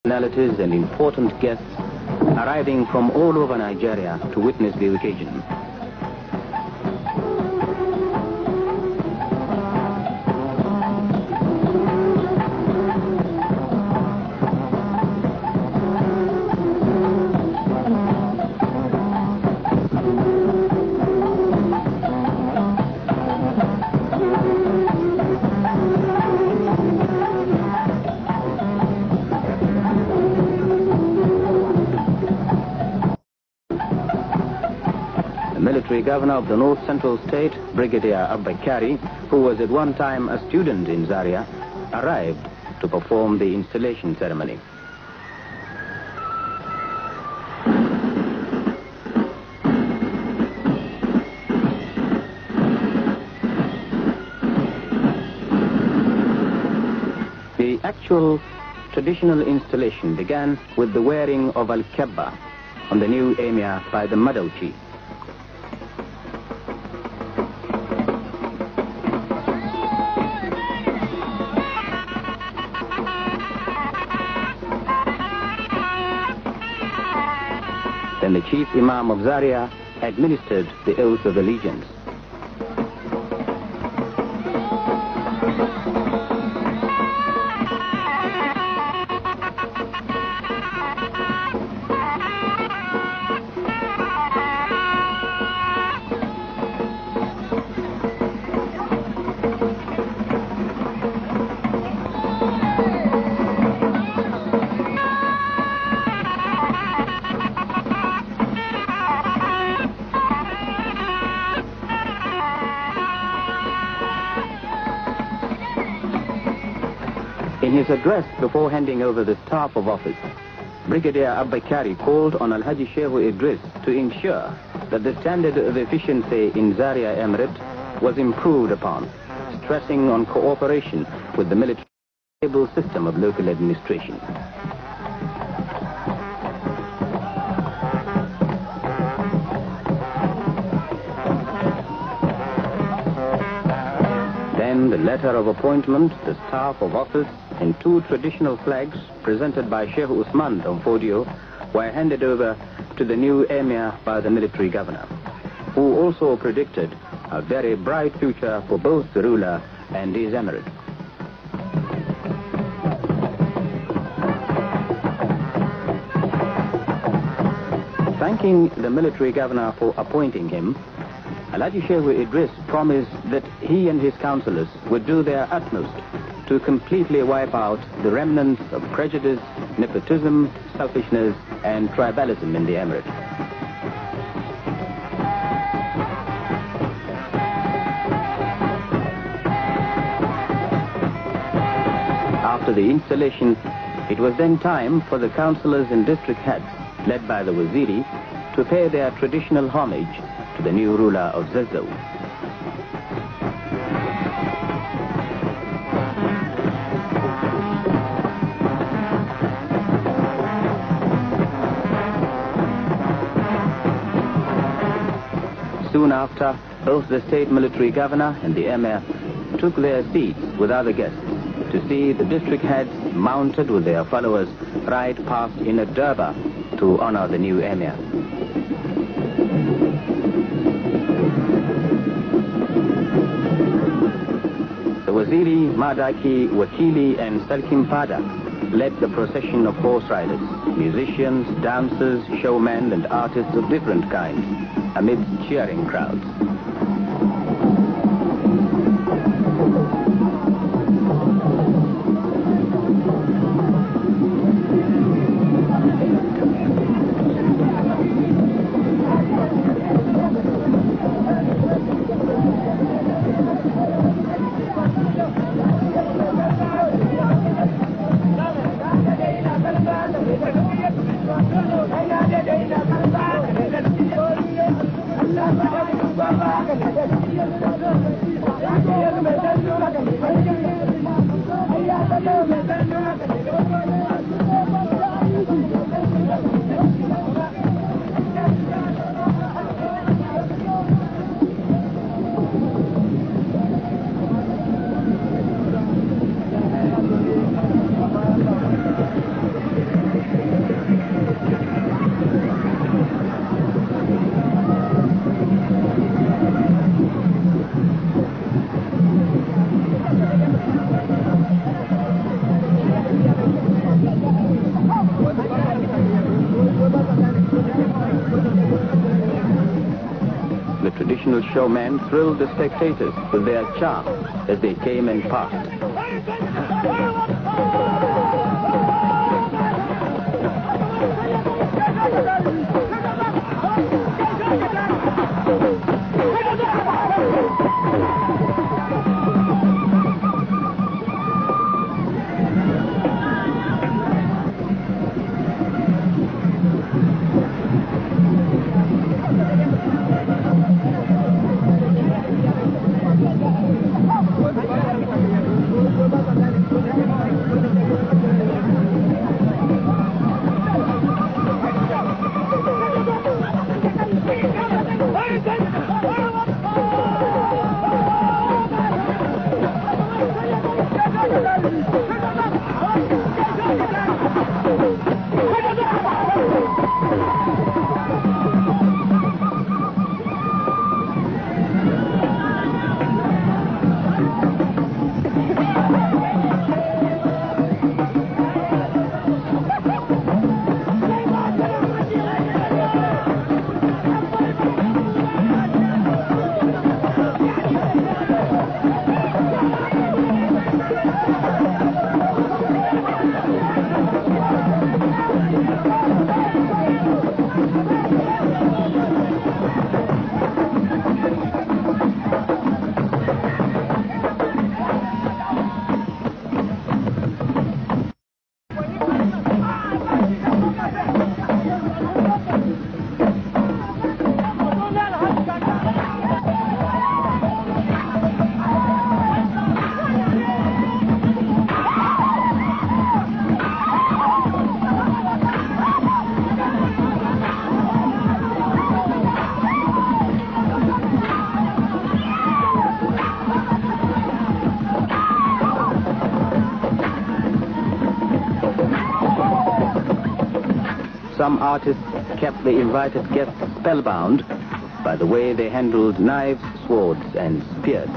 personalities and important guests arriving from all over Nigeria to witness the occasion. Military Governor of the North Central State, Brigadier Abba, who was at one time a student in Zaria, arrived to perform the installation ceremony. The actual traditional installation began with the wearing of al-Kebba on the new emir by the Madal chief. Then the chief imam of Zaria administered the oath of allegiance. In his address before handing over the staff of office, Brigadier Abba called on Alhaji Shehu Idris to ensure that the standard of efficiency in Zaria Emirate was improved upon, stressing on cooperation with the military stable system of local administration. Then the letter of appointment, the staff of office, and two traditional flags presented by Sheikh Usman Domfodio were handed over to the new emir by the military governor, who also predicted a very bright future for both the ruler and his emirate. Thanking the military governor for appointing him, Alhaji Shehu Idris promised that he and his councillors would do their utmost to completely wipe out the remnants of prejudice, nepotism, selfishness, and tribalism in the emirate. After the installation, it was then time for the councillors and district heads, led by the Waziri, to pay their traditional homage to the new ruler of Zazzau. Soon after, both the state military governor and the emir took their seats with other guests to see the district heads mounted with their followers ride past in a durbar to honor the new emir. The Waziri, Madaki, Wakili, and Sarkin led the procession of horse riders, musicians, dancers, showmen, and artists of different kinds, amidst cheering crowds. traditional showmen thrilled the spectators with their charm as they came and passed. Some artists kept the invited guests spellbound by the way they handled knives, swords, and spears.